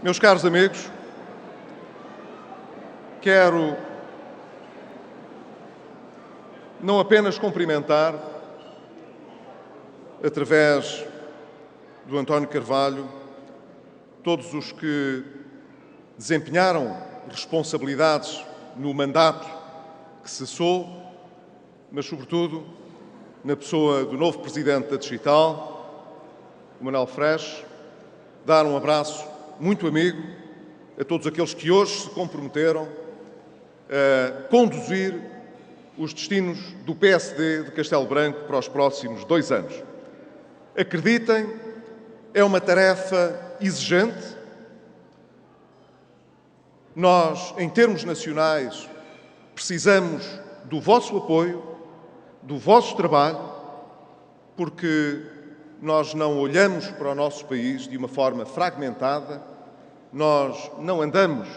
Meus caros amigos, quero não apenas cumprimentar, através do António Carvalho, todos os que desempenharam responsabilidades no mandato que cessou, mas, sobretudo, na pessoa do novo Presidente da Digital, o Manuel Freixo, dar um abraço muito amigo a todos aqueles que hoje se comprometeram a conduzir os destinos do PSD de Castelo Branco para os próximos 2 anos. Acreditem, é uma tarefa exigente. Nós, em termos nacionais, precisamos do vosso apoio, do vosso trabalho, porque nós não olhamos para o nosso país de uma forma fragmentada, nós não andamos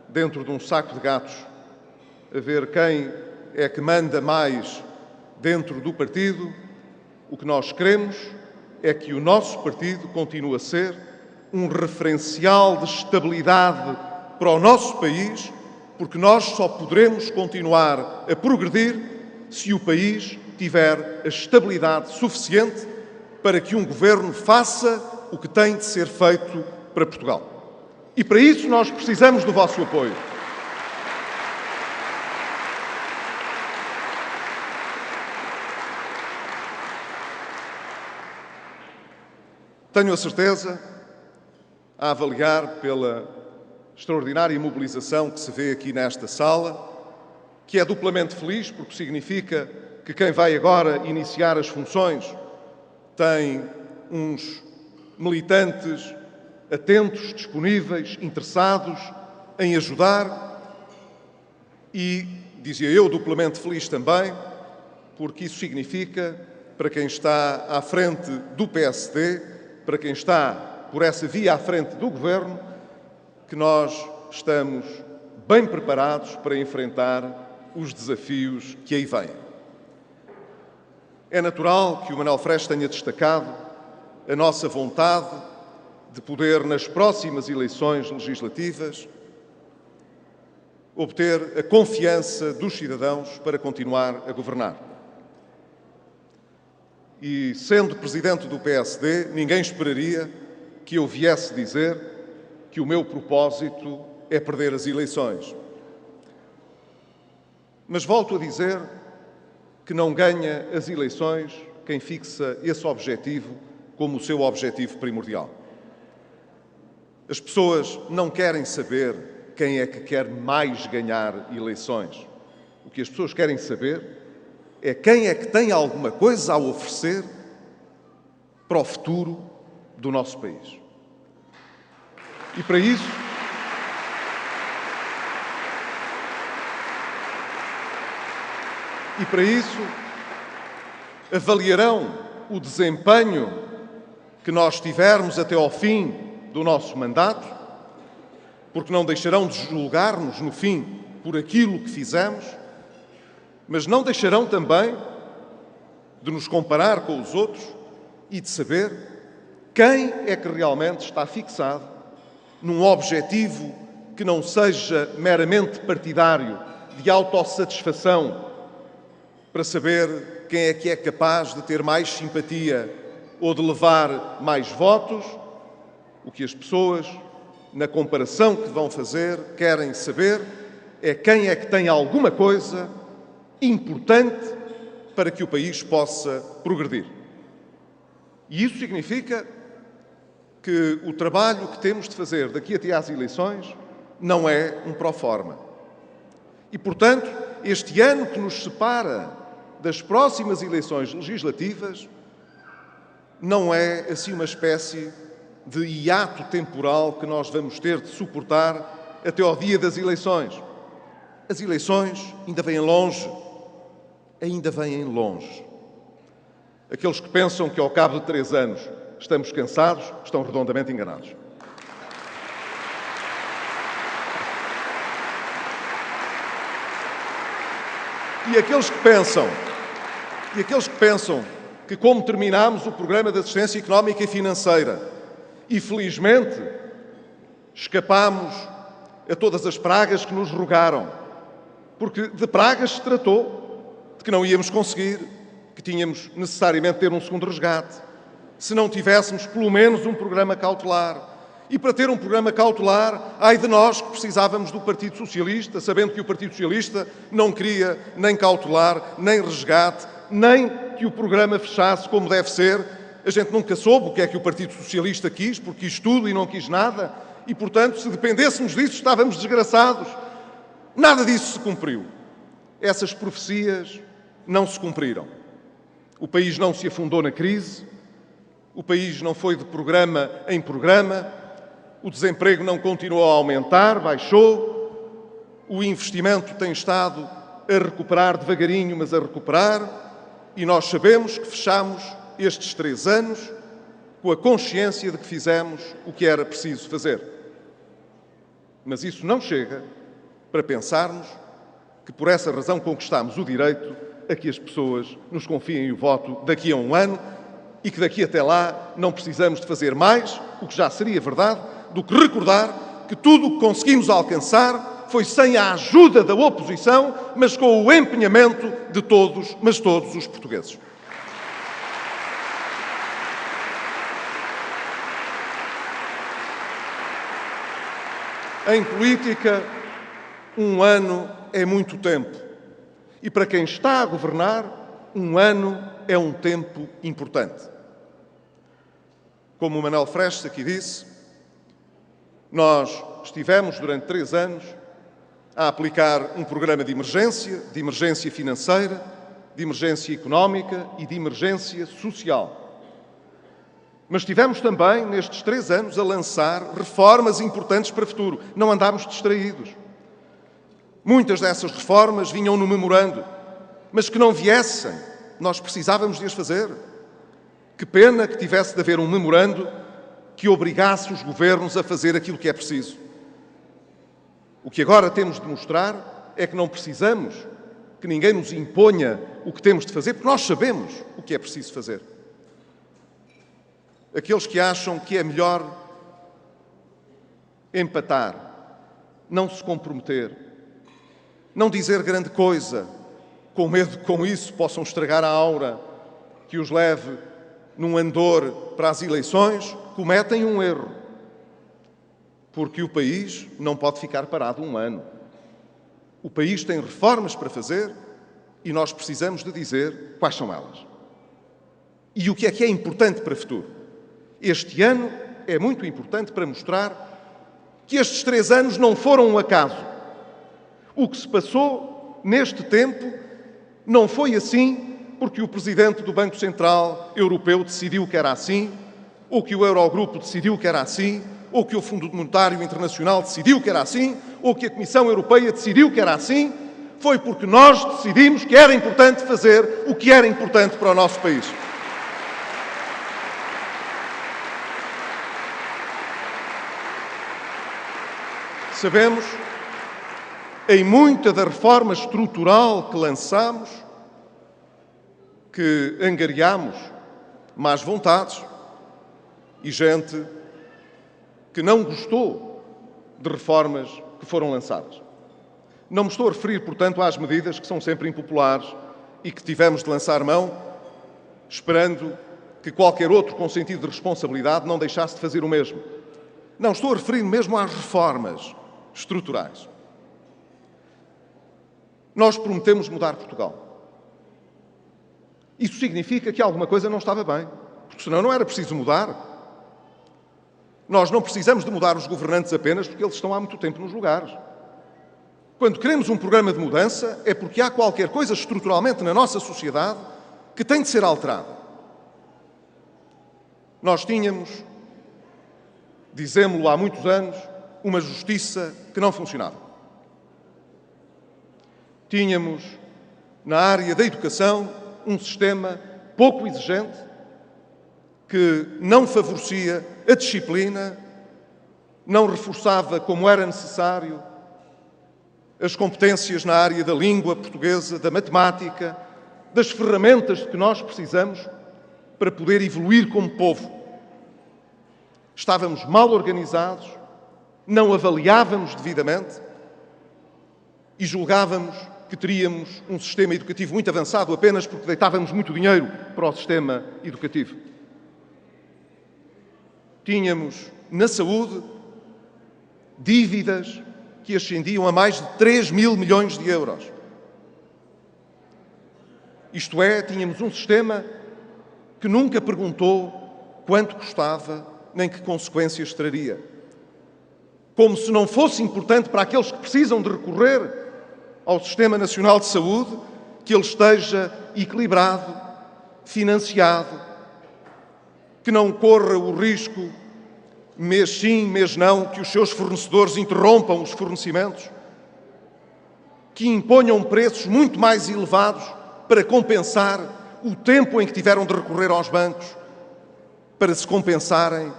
dentro de um saco de gatos a ver quem é que manda mais dentro do partido. O que nós queremos é que o nosso partido continue a ser um referencial de estabilidade para o nosso país, porque nós só poderemos continuar a progredir se o país tiver a estabilidade suficiente para que um governo faça o que tem de ser feito para Portugal. E para isso nós precisamos do vosso apoio. Tenho a certeza, a avaliar pela extraordinária mobilização que se vê aqui nesta sala, que é duplamente feliz, porque significa que quem vai agora iniciar as funções tem uns militantes atentos, disponíveis, interessados em ajudar e, dizia eu, duplamente feliz também, porque isso significa, para quem está à frente do PSD, para quem está por essa via à frente do Governo, que nós estamos bem preparados para enfrentar os desafios que aí vêm. É natural que o Manuel Freixo tenha destacado a nossa vontade de poder, nas próximas eleições legislativas, obter a confiança dos cidadãos para continuar a governar. E, sendo Presidente do PSD, ninguém esperaria que eu viesse dizer que o meu propósito é perder as eleições. Mas volto a dizer que não ganha as eleições quem fixa esse objetivo como o seu objetivo primordial. As pessoas não querem saber quem é que quer mais ganhar eleições. O que as pessoas querem saber é quem é que tem alguma coisa a oferecer para o futuro do nosso país. E para isso, avaliarão o desempenho que nós tivermos até ao fim do nosso mandato, porque não deixarão de julgar-nos, no fim, por aquilo que fizemos, mas não deixarão também de nos comparar com os outros e de saber quem é que realmente está fixado num objetivo que não seja meramente partidário, de autossatisfação, para saber quem é que é capaz de ter mais simpatia ou de levar mais votos. O que as pessoas, na comparação que vão fazer, querem saber é quem é que tem alguma coisa importante para que o país possa progredir. E isso significa que o trabalho que temos de fazer daqui até às eleições não é um pró-forma. E, portanto, este ano que nos separa das próximas eleições legislativas não é assim uma espécie de hiato temporal que nós vamos ter de suportar até ao dia das eleições. As eleições ainda vêm longe. Ainda vêm longe. Aqueles que pensam que ao cabo de 3 anos estamos cansados estão redondamente enganados. E aqueles que pensam que, como terminámos o programa de assistência económica e financeira, e felizmente Escapámos a todas as pragas que nos rogaram, porque de pragas se tratou, de que não íamos conseguir, que tínhamos necessariamente de ter um segundo resgate, se não tivéssemos pelo menos um programa cautelar. E para ter um programa cautelar, ai de nós que precisávamos do Partido Socialista, sabendo que o Partido Socialista não queria nem cautelar, nem resgate, nem que o programa fechasse como deve ser. A gente nunca soube o que é que o Partido Socialista quis, porque quis tudo e não quis nada, e, portanto, se dependêssemos disso, estávamos desgraçados. Nada disso se cumpriu. Essas profecias não se cumpriram. O país não se afundou na crise, o país não foi de programa em programa, o desemprego não continuou a aumentar, baixou, o investimento tem estado a recuperar devagarinho, mas a recuperar, e nós sabemos que fechamos estes 3 anos com a consciência de que fizemos o que era preciso fazer. Mas isso não chega para pensarmos que por essa razão conquistamos o direito a que as pessoas nos confiem o voto daqui a um ano e que daqui até lá não precisamos de fazer mais, o que já seria verdade, do que recordar que tudo o que conseguimos alcançar foi sem a ajuda da oposição, mas com o empenhamento de todos, mas todos os portugueses. Em política, um ano é muito tempo. E para quem está a governar, um ano é um tempo importante. Como o Manuel Freixo aqui disse, nós estivemos durante 3 anos a aplicar um programa de emergência financeira, de emergência económica e de emergência social. Mas estivemos também, nestes 3 anos, a lançar reformas importantes para o futuro. Não andámos distraídos. Muitas dessas reformas vinham no memorando, mas que não viessem, nós precisávamos de as fazer. Que pena que tivesse de haver um memorando que obrigasse os governos a fazer aquilo que é preciso. O que agora temos de mostrar é que não precisamos que ninguém nos imponha o que temos de fazer, porque nós sabemos o que é preciso fazer. Aqueles que acham que é melhor empatar, não se comprometer, não dizer grande coisa, com medo que com isso possam estragar a aura que os leve num andor para as eleições, cometem um erro. Porque o país não pode ficar parado um ano. O país tem reformas para fazer e nós precisamos de dizer quais são elas. E o que é importante para o futuro. Este ano é muito importante para mostrar que estes 3 anos não foram um acaso. O que se passou neste tempo não foi assim porque o Presidente do Banco Central Europeu decidiu que era assim, ou que o Eurogrupo decidiu que era assim, ou que o Fundo Monetário Internacional decidiu que era assim, ou que a Comissão Europeia decidiu que era assim. Foi porque nós decidimos que era importante fazer o que era importante para o nosso país. Sabemos, em muita da reforma estrutural que lançamos, que angariámos más vontades e gente que não gostou de reformas que foram lançadas. Não me estou a referir, portanto, às medidas que são sempre impopulares e que tivemos de lançar mão, esperando que qualquer outro com sentido de responsabilidade não deixasse de fazer o mesmo. Não, estou a referir mesmo às reformas estruturais. Nós prometemos mudar Portugal. Isso significa que alguma coisa não estava bem, porque senão não era preciso mudar. Nós não precisamos de mudar os governantes apenas porque eles estão há muito tempo nos lugares. Quando queremos um programa de mudança é porque há qualquer coisa estruturalmente na nossa sociedade que tem de ser alterada. Nós tínhamos, dizemo-lo há muitos anos, uma justiça que não funcionava. Tínhamos, na área da educação, um sistema pouco exigente que não favorecia a disciplina, não reforçava como era necessário as competências na área da língua portuguesa, da matemática, das ferramentas de que nós precisamos para poder evoluir como povo. Estávamos mal organizados não avaliávamos devidamente e julgávamos que teríamos um sistema educativo muito avançado apenas porque deitávamos muito dinheiro para o sistema educativo. Tínhamos, na saúde, dívidas que ascendiam a mais de 3 mil milhões de euros. Isto é, tínhamos um sistema que nunca perguntou quanto custava nem que consequências traria. Como se não fosse importante para aqueles que precisam de recorrer ao Sistema Nacional de Saúde que ele esteja equilibrado, financiado, que não corra o risco, mês sim, mês não, que os seus fornecedores interrompam os fornecimentos, que imponham preços muito mais elevados para compensar o tempo em que tiveram de recorrer aos bancos para se compensarem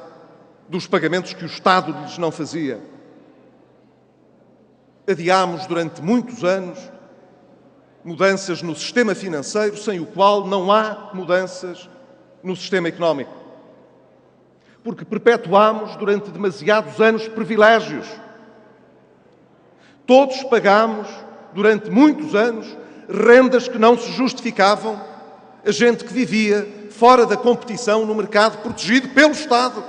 dos pagamentos que o Estado lhes não fazia. Adiámos durante muitos anos mudanças no sistema financeiro, sem o qual não há mudanças no sistema económico. Porque perpetuámos durante demasiados anos privilégios. Todos pagámos durante muitos anos rendas que não se justificavam a gente que vivia fora da competição no mercado protegido pelo Estado.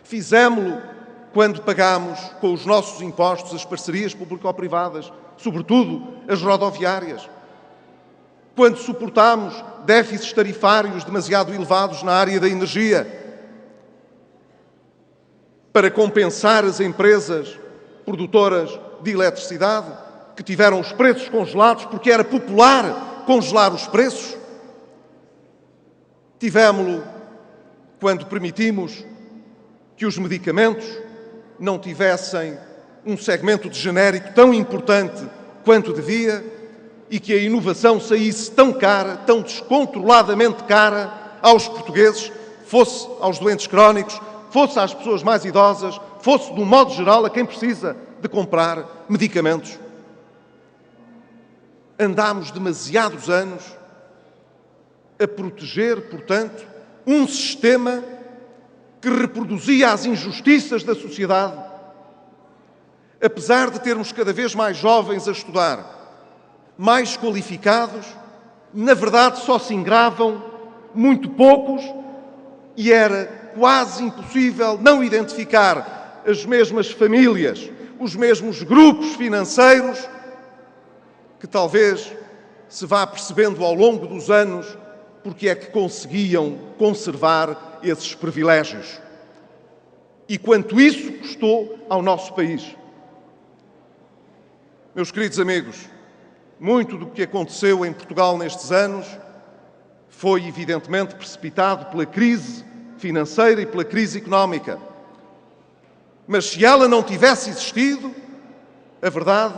Fizemo-lo quando pagámos com os nossos impostos as parcerias público-privadas, sobretudo as rodoviárias. Quando suportámos déficits tarifários demasiado elevados na área da energia, para compensar as empresas produtoras de eletricidade, que tiveram os preços congelados porque era popular congelar os preços. Tivemo-lo quando permitimos que os medicamentos não tivessem um segmento de genérico tão importante quanto devia e que a inovação saísse tão cara, tão descontroladamente cara aos portugueses, fosse aos doentes crónicos, fosse às pessoas mais idosas, fosse, de um modo geral, a quem precisa de comprar medicamentos. Andámos demasiados anos a proteger, portanto, um sistema que reproduzia as injustiças da sociedade. Apesar de termos cada vez mais jovens a estudar, mais qualificados, na verdade só se ingravam muito poucos e era quase impossível não identificar as mesmas famílias, os mesmos grupos financeiros que talvez se vá percebendo ao longo dos anos porque é que conseguiam conservar esses privilégios. E quanto isso custou ao nosso país. Meus queridos amigos, muito do que aconteceu em Portugal nestes anos foi evidentemente precipitado pela crise financeira e pela crise económica. Mas se ela não tivesse existido, a verdade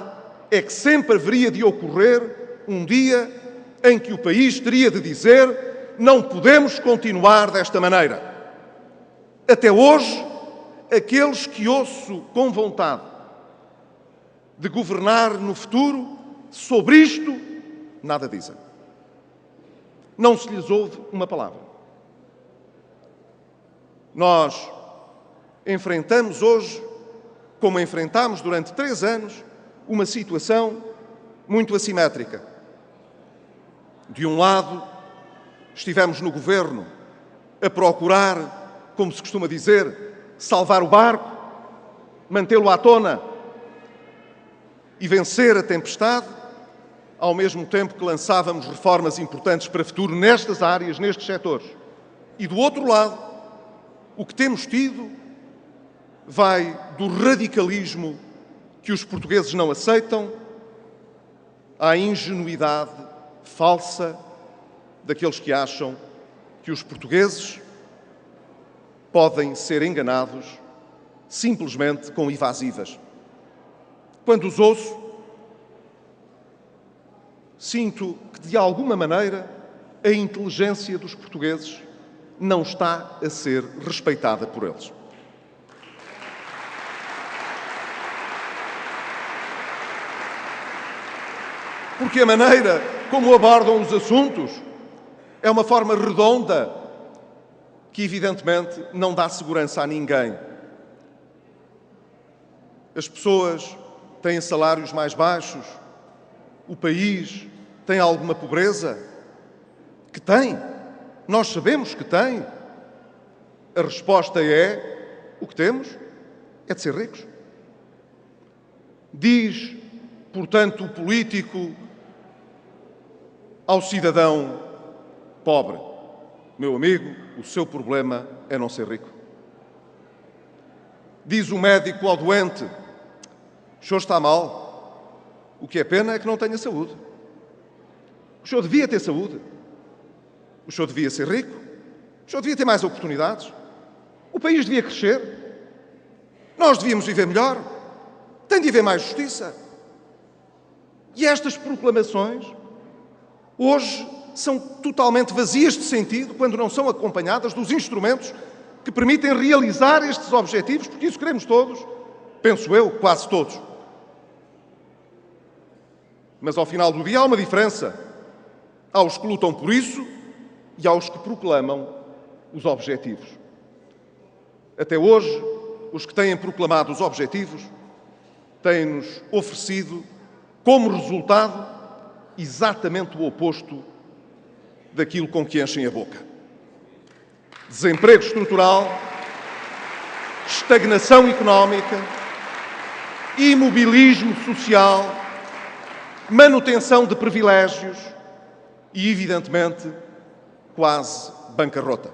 é que sempre haveria de ocorrer um dia em que o país teria de dizer: não podemos continuar desta maneira. Até hoje, aqueles que ouço com vontade de governar no futuro, sobre isto, nada dizem. Não se lhes ouve uma palavra. Nós enfrentamos hoje, como enfrentámos durante 3 anos, uma situação muito assimétrica. De um lado, estivemos no governo a procurar, como se costuma dizer, salvar o barco, mantê-lo à tona e vencer a tempestade, ao mesmo tempo que lançávamos reformas importantes para o futuro nestas áreas, nestes setores. E do outro lado, o que temos tido vai do radicalismo que os portugueses não aceitam à ingenuidade falsa daqueles que acham que os portugueses podem ser enganados simplesmente com evasivas. Quando os ouço, sinto que, de alguma maneira, a inteligência dos portugueses não está a ser respeitada por eles. Porque a maneira como abordam os assuntos é uma forma redonda que, evidentemente, não dá segurança a ninguém. As pessoas têm salários mais baixos? O país tem alguma pobreza? Que tem. Nós sabemos que tem. A resposta é: o que temos é de ser ricos. Diz, portanto, o político ao cidadão pobre: meu amigo, o seu problema é não ser rico. Diz o médico ao doente: o senhor está mal, o que é pena é que não tenha saúde. O senhor devia ter saúde, o senhor devia ser rico, o senhor devia ter mais oportunidades, o país devia crescer, nós devíamos viver melhor, tem de haver mais justiça. E estas proclamações, hoje, são totalmente vazias de sentido quando não são acompanhadas dos instrumentos que permitem realizar estes objetivos, porque isso queremos todos, penso eu, quase todos. Mas ao final do dia há uma diferença. Há os que lutam por isso e há os que proclamam os objetivos. Até hoje, os que têm proclamado os objetivos têm-nos oferecido, como resultado, exatamente o oposto daquilo com que enchem a boca. Desemprego estrutural, estagnação económica, imobilismo social, manutenção de privilégios e, evidentemente, quase bancarrota.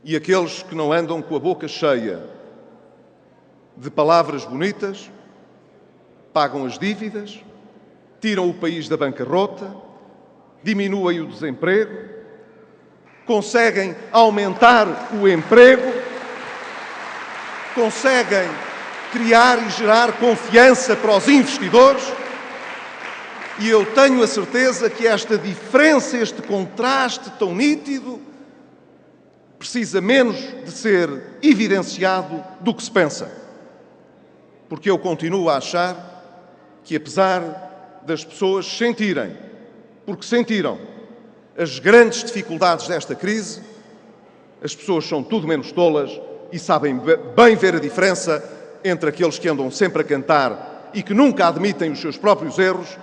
E aqueles que não andam com a boca cheia de palavras bonitas pagam as dívidas, tiram o país da bancarrota, diminuem o desemprego, conseguem aumentar o emprego, conseguem criar e gerar confiança para os investidores. E eu tenho a certeza que esta diferença, este contraste tão nítido, precisa menos de ser evidenciado do que se pensa. Porque eu continuo a achar que, apesar das pessoas sentirem, porque sentiram, as grandes dificuldades desta crise, as pessoas são tudo menos tolas e sabem bem ver a diferença entre aqueles que andam sempre a cantar e que nunca admitem os seus próprios erros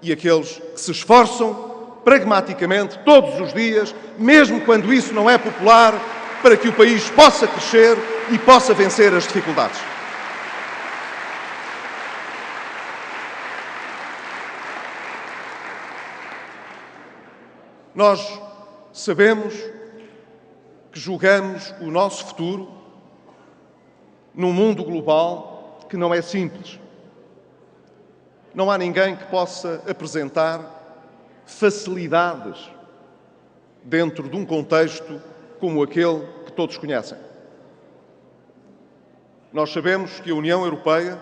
e aqueles que se esforçam pragmaticamente todos os dias, mesmo quando isso não é popular, para que o país possa crescer e possa vencer as dificuldades. Nós sabemos que julgamos o nosso futuro num mundo global que não é simples. Não há ninguém que possa apresentar facilidades dentro de um contexto como aquele que todos conhecem. Nós sabemos que a União Europeia,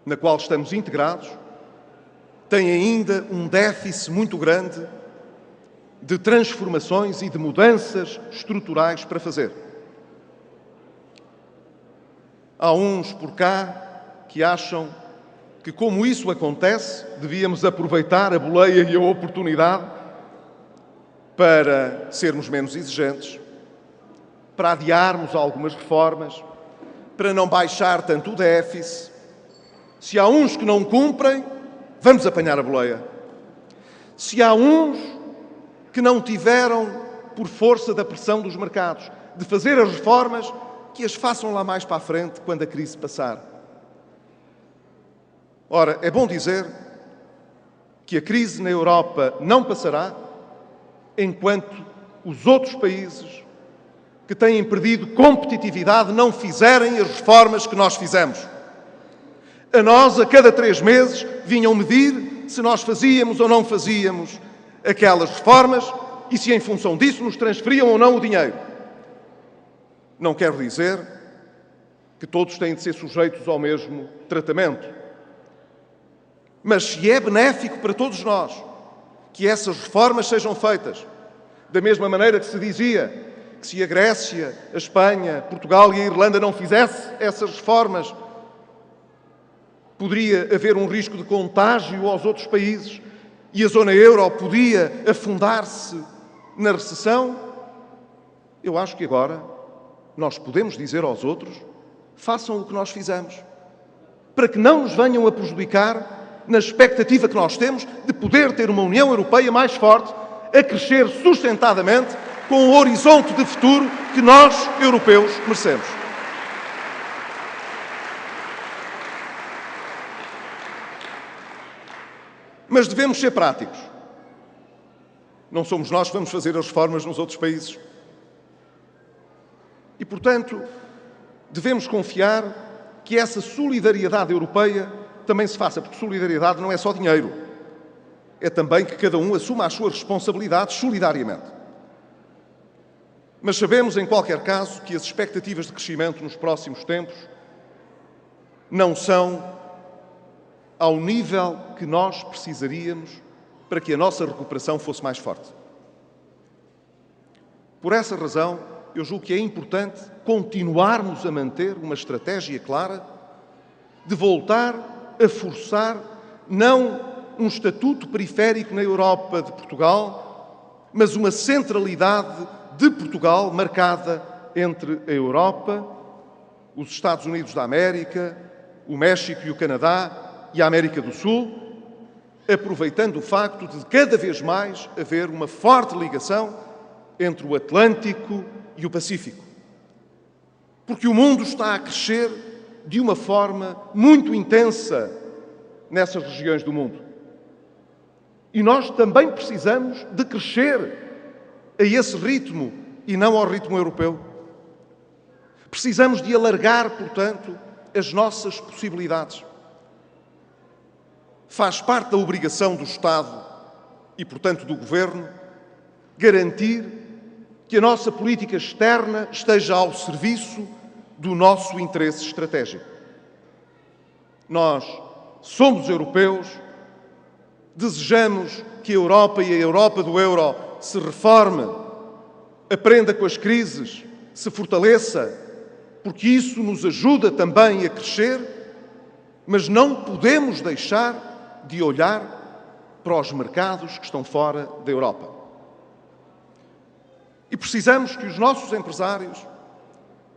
na qual estamos integrados, tem ainda um déficit muito grande de transformações e de mudanças estruturais para fazer. Há uns por cá que acham que, como isso acontece, devíamos aproveitar a boleia e a oportunidade para sermos menos exigentes, para adiarmos algumas reformas, para não baixar tanto o déficit. Se há uns que não cumprem, vamos apanhar a boleia. Se há uns que não tiveram, por força da pressão dos mercados, de fazer as reformas, que as façam lá mais para a frente, quando a crise passar. Ora, é bom dizer que a crise na Europa não passará enquanto os outros países que têm perdido competitividade não fizerem as reformas que nós fizemos. A nós, a cada 3 meses, vinham medir se nós fazíamos ou não fazíamos aquelas reformas e se, em função disso, nos transferiam ou não o dinheiro. Não quero dizer que todos têm de ser sujeitos ao mesmo tratamento. Mas se é benéfico para todos nós que essas reformas sejam feitas, da mesma maneira que se dizia que se a Grécia, a Espanha, Portugal e a Irlanda não fizessem essas reformas, poderia haver um risco de contágio aos outros países e a zona euro podia afundar-se na recessão. Eu acho que agora nós podemos dizer aos outros façam o que nós fizemos, para que não nos venham a prejudicar na expectativa que nós temos de poder ter uma União Europeia mais forte, a crescer sustentadamente, com o horizonte de futuro que nós, europeus, merecemos. Mas devemos ser práticos. Não somos nós que vamos fazer as reformas nos outros países. E, portanto, devemos confiar que essa solidariedade europeia também se faça, porque solidariedade não é só dinheiro. É também que cada um assuma as suas responsabilidades solidariamente. Mas sabemos, em qualquer caso, que as expectativas de crescimento nos próximos tempos não são ao nível que nós precisaríamos para que a nossa recuperação fosse mais forte. Por essa razão, eu julgo que é importante continuarmos a manter uma estratégia clara de voltar a forçar não um estatuto periférico na Europa de Portugal, mas uma centralidade de Portugal marcada entre a Europa, os Estados Unidos da América, o México e o Canadá e a América do Sul, aproveitando o facto de cada vez mais haver uma forte ligação entre o Atlântico e o Pacífico. Porque o mundo está a crescer de uma forma muito intensa nessas regiões do mundo. E nós também precisamos de crescer a esse ritmo e não ao ritmo europeu. Precisamos de alargar, portanto, as nossas possibilidades. Faz parte da obrigação do Estado e, portanto, do Governo garantir que a nossa política externa esteja ao serviço do nosso interesse estratégico. Nós somos europeus, desejamos que a Europa e a Europa do euro se reforme, aprenda com as crises, se fortaleça, porque isso nos ajuda também a crescer, mas não podemos deixar de olhar para os mercados que estão fora da Europa. E precisamos que os nossos empresários,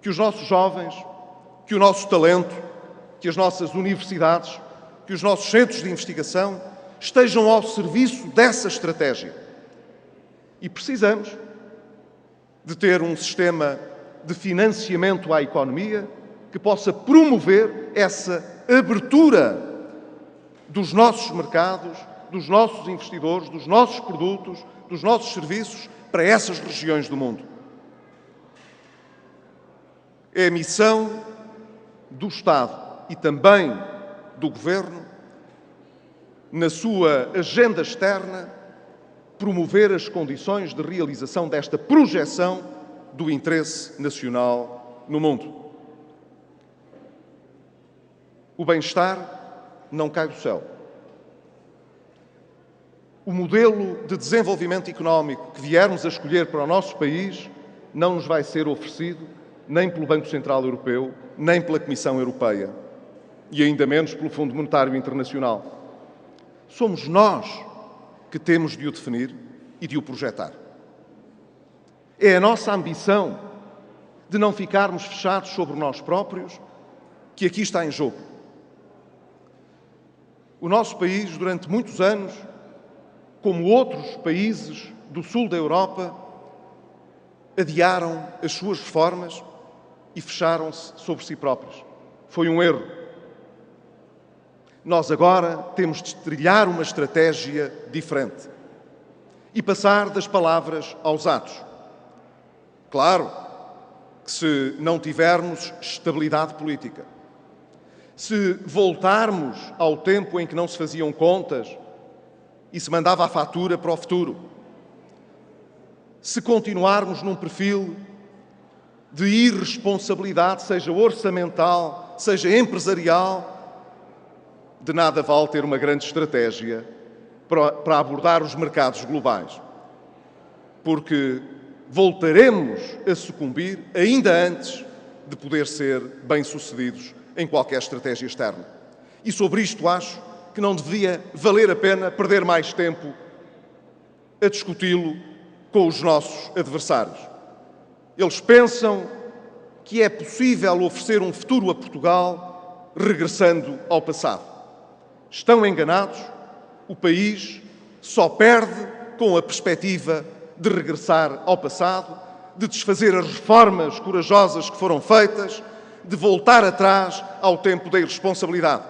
que os nossos jovens, que o nosso talento, que as nossas universidades, que os nossos centros de investigação estejam ao serviço dessa estratégia. E precisamos de ter um sistema de financiamento à economia que possa promover essa abertura dos nossos mercados, dos nossos investidores, dos nossos produtos, dos nossos serviços para essas regiões do mundo. É a missão do Estado e também do Governo, na sua agenda externa, promover as condições de realização desta projeção do interesse nacional no mundo. O bem-estar não cai do céu. O modelo de desenvolvimento económico que viermos a escolher para o nosso país não nos vai ser oferecido nem pelo Banco Central Europeu, nem pela Comissão Europeia e ainda menos pelo Fundo Monetário Internacional. Somos nós que temos de o definir e de o projetar. É a nossa ambição de não ficarmos fechados sobre nós próprios que aqui está em jogo. O nosso país, durante muitos anos, como outros países do sul da Europa, adiaram as suas reformas e fecharam-se sobre si próprios. Foi um erro. Nós agora temos de trilhar uma estratégia diferente e passar das palavras aos atos. Claro que se não tivermos estabilidade política, se voltarmos ao tempo em que não se faziam contas e se mandava a fatura para o futuro, se continuarmos num perfil de irresponsabilidade, seja orçamental, seja empresarial, de nada vale ter uma grande estratégia para abordar os mercados globais, porque voltaremos a sucumbir ainda antes de poder ser bem-sucedidos em qualquer estratégia externa. E sobre isto acho que não devia valer a pena perder mais tempo a discuti-lo com os nossos adversários. Eles pensam que é possível oferecer um futuro a Portugal regressando ao passado. Estão enganados, o país só perde com a perspectiva de regressar ao passado, de desfazer as reformas corajosas que foram feitas, de voltar atrás ao tempo da irresponsabilidade.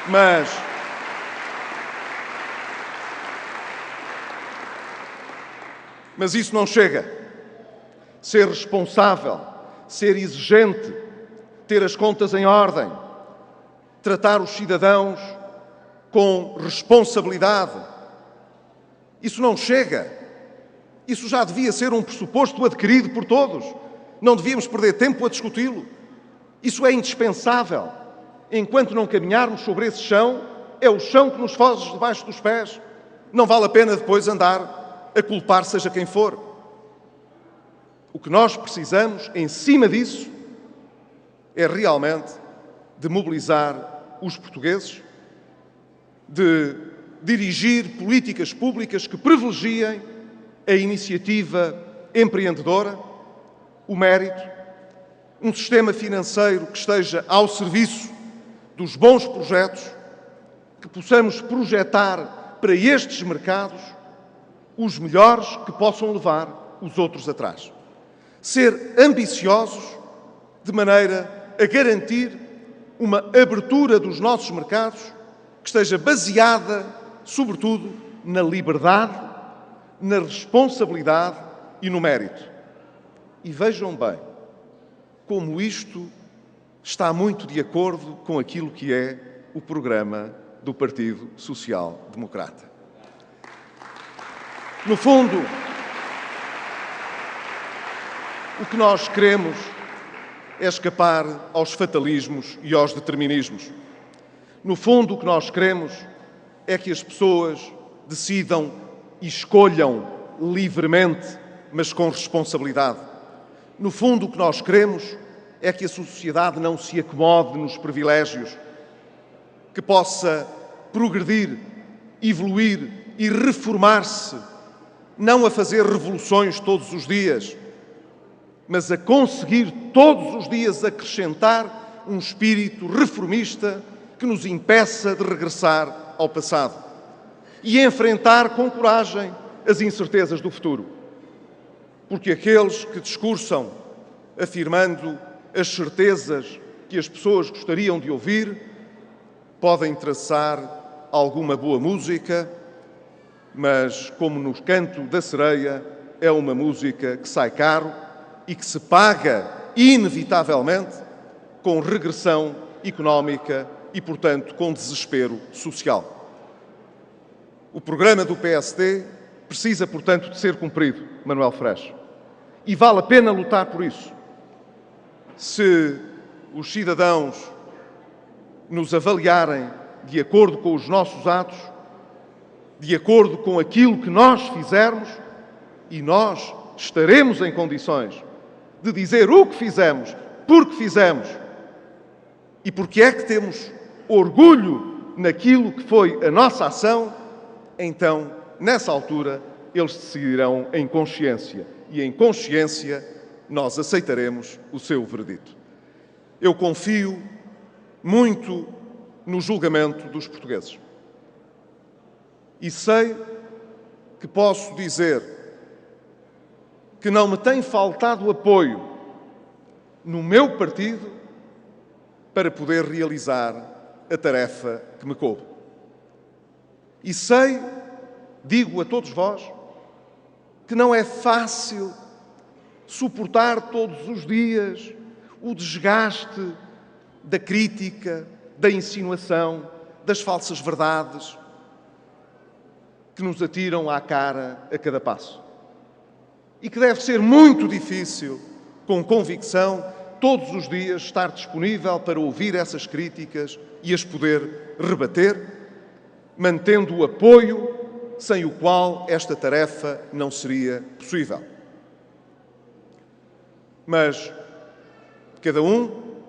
Mas isso não chega. Ser responsável, ser exigente, ter as contas em ordem, tratar os cidadãos com responsabilidade, isso não chega. Isso já devia ser um pressuposto adquirido por todos. Não devíamos perder tempo a discuti-lo. Isso é indispensável. Enquanto não caminharmos sobre esse chão, é o chão que nos foge debaixo dos pés. Não vale a pena depois andar a culpar seja quem for. O que nós precisamos, em cima disso, é realmente de mobilizar os portugueses, de dirigir políticas públicas que privilegiem a iniciativa empreendedora, o mérito, um sistema financeiro que esteja ao serviço dos bons projetos, que possamos projetar para estes mercados os melhores que possam levar os outros atrás. Ser ambiciosos de maneira a garantir uma abertura dos nossos mercados que esteja baseada, sobretudo, na liberdade, na responsabilidade e no mérito. E vejam bem como isto está muito de acordo com aquilo que é o programa do Partido Social Democrata. No fundo, o que nós queremos é escapar aos fatalismos e aos determinismos. No fundo, o que nós queremos é que as pessoas decidam e escolham livremente, mas com responsabilidade. No fundo, o que nós queremos é que a sociedade não se acomode nos privilégios, que possa progredir, evoluir e reformar-se, não a fazer revoluções todos os dias, mas a conseguir todos os dias acrescentar um espírito reformista que nos impeça de regressar ao passado e enfrentar com coragem as incertezas do futuro. Porque aqueles que discursam afirmando as certezas que as pessoas gostariam de ouvir podem traçar alguma boa música, mas, como no Canto da Sereia, é uma música que sai caro e que se paga, inevitavelmente, com regressão económica e, portanto, com desespero social. O programa do PSD precisa, portanto, de ser cumprido, Manuel Freixo. E vale a pena lutar por isso. Se os cidadãos nos avaliarem de acordo com os nossos atos, de acordo com aquilo que nós fizermos, e nós estaremos em condições de dizer o que fizemos, porque fizemos e porque é que temos orgulho naquilo que foi a nossa ação, então, nessa altura, eles decidirão em consciência e em consciência nós aceitaremos o seu veredito. Eu confio muito no julgamento dos portugueses. E sei que posso dizer que não me tem faltado apoio no meu partido para poder realizar a tarefa que me coube. E sei, digo a todos vós, que não é fácil suportar todos os dias o desgaste da crítica, da insinuação, das falsas verdades que nos atiram à cara a cada passo. E que deve ser muito difícil, com convicção, todos os dias estar disponível para ouvir essas críticas e as poder rebater, mantendo o apoio sem o qual esta tarefa não seria possível. Mas cada um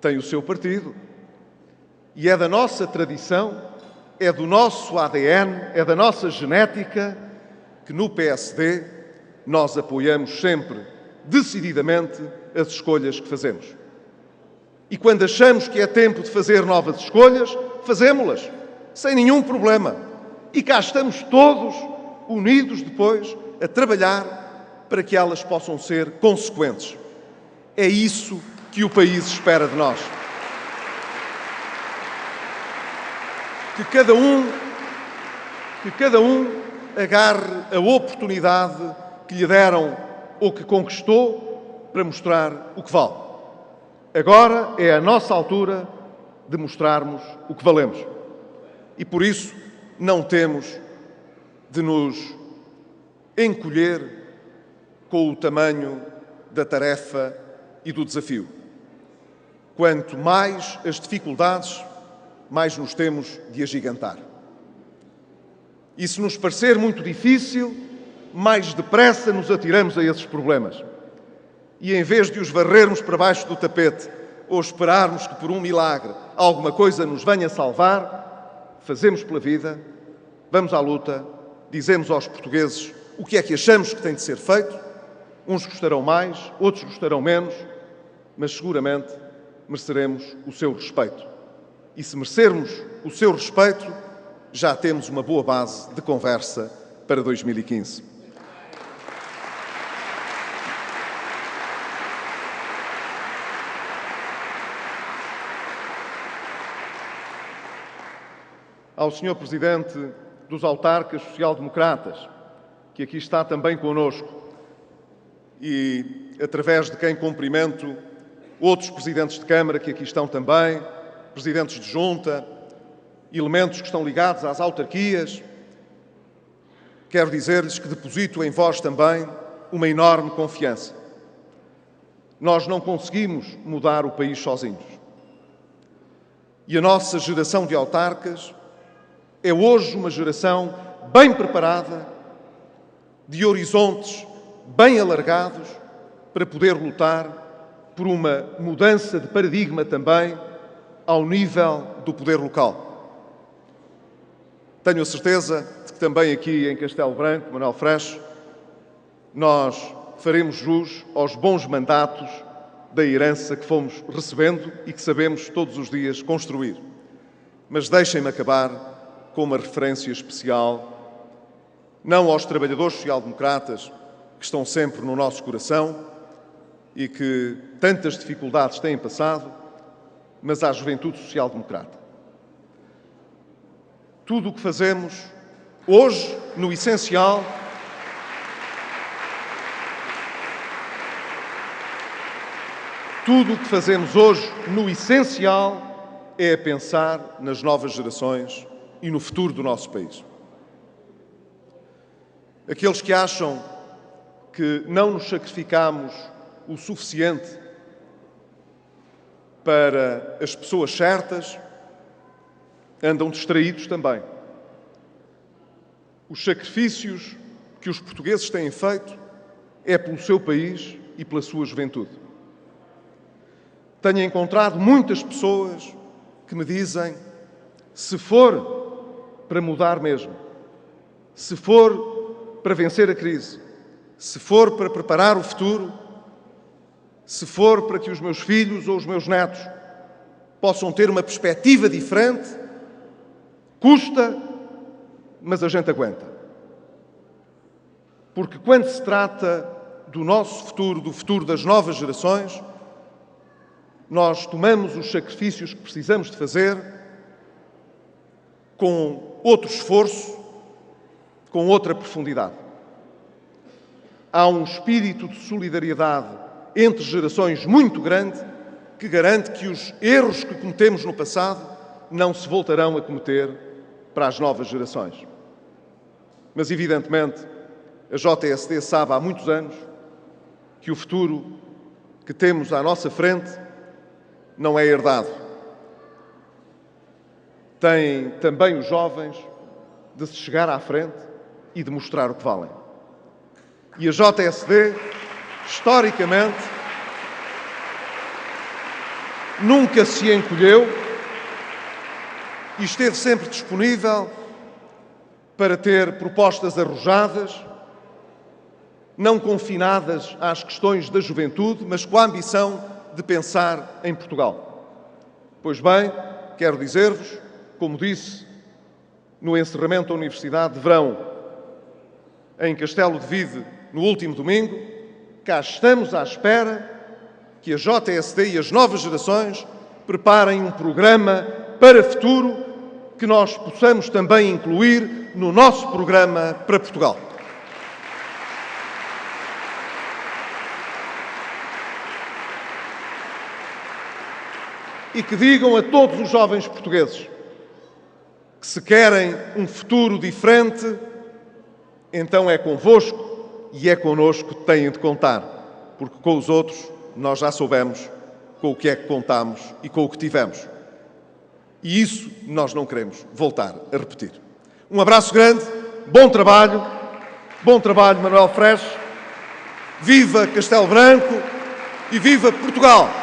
tem o seu partido e é da nossa tradição, é do nosso ADN, é da nossa genética que no PSD nós apoiamos sempre decididamente as escolhas que fazemos. E quando achamos que é tempo de fazer novas escolhas, fazemos-las, sem nenhum problema. E cá estamos todos unidos depois a trabalhar para que elas possam ser consequentes. É isso que o país espera de nós. Que cada um agarre a oportunidade que lhe deram ou que conquistou para mostrar o que vale. Agora é a nossa altura de mostrarmos o que valemos. E por isso não temos de nos encolher com o tamanho da tarefa e do desafio. Quanto mais as dificuldades, mais nos temos de agigantar. E se nos parecer muito difícil, mais depressa nos atiramos a esses problemas. E em vez de os varrermos para baixo do tapete ou esperarmos que por um milagre alguma coisa nos venha salvar, fazemos pela vida, vamos à luta, dizemos aos portugueses o que é que achamos que tem de ser feito. Uns gostarão mais, outros gostarão menos, mas seguramente mereceremos o seu respeito. E se merecermos o seu respeito, já temos uma boa base de conversa para 2015. Ao Sr. Presidente dos Autarcas Social-Democratas, que aqui está também connosco, e através de quem cumprimento outros Presidentes de Câmara que aqui estão também, Presidentes de Junta, elementos que estão ligados às autarquias, quero dizer-lhes que deposito em vós também uma enorme confiança. Nós não conseguimos mudar o país sozinhos. E a nossa geração de autarcas é hoje uma geração bem preparada, de horizontes bem alargados, para poder lutar por uma mudança de paradigma também ao nível do poder local. Tenho a certeza de que também aqui em Castelo Branco, Manuel Freixo, nós faremos jus aos bons mandatos da herança que fomos recebendo e que sabemos todos os dias construir. Mas deixem-me acabar com uma referência especial, não aos trabalhadores social-democratas que estão sempre no nosso coração e que tantas dificuldades têm passado, mas à juventude social-democrata. Tudo o que fazemos hoje, no essencial, é pensar nas novas gerações e no futuro do nosso país. Aqueles que acham que não nos sacrificamos o suficiente para as pessoas certas, andam distraídos também. Os sacrifícios que os portugueses têm feito é pelo seu país e pela sua juventude. Tenho encontrado muitas pessoas que me dizem: se for para mudar mesmo, se for para vencer a crise, se for para preparar o futuro, se for para que os meus filhos ou os meus netos possam ter uma perspectiva diferente, custa, mas a gente aguenta. Porque quando se trata do nosso futuro, do futuro das novas gerações, nós tomamos os sacrifícios que precisamos de fazer com outro esforço, com outra profundidade. Há um espírito de solidariedade entre gerações muito grande que garante que os erros que cometemos no passado não se voltarão a cometer para as novas gerações. Mas, evidentemente, a JSD sabe há muitos anos que o futuro que temos à nossa frente não é herdado. Tem também os jovens de se chegar à frente e de mostrar o que valem. E a JSD, historicamente, nunca se encolheu e esteve sempre disponível para ter propostas arrojadas, não confinadas às questões da juventude, mas com a ambição de pensar em Portugal. Pois bem, quero dizer-vos, como disse no encerramento da Universidade de Verão, em Castelo de Vide, no último domingo, cá estamos à espera que a JSD e as novas gerações preparem um programa para o futuro que nós possamos também incluir no nosso programa para Portugal. E que digam a todos os jovens portugueses que se querem um futuro diferente, então é convosco e é connosco que têm de contar, porque com os outros nós já soubemos com o que é que contamos e com o que tivemos. E isso nós não queremos voltar a repetir. Um abraço grande, bom trabalho, Manuel Freixo, viva Castelo Branco e viva Portugal!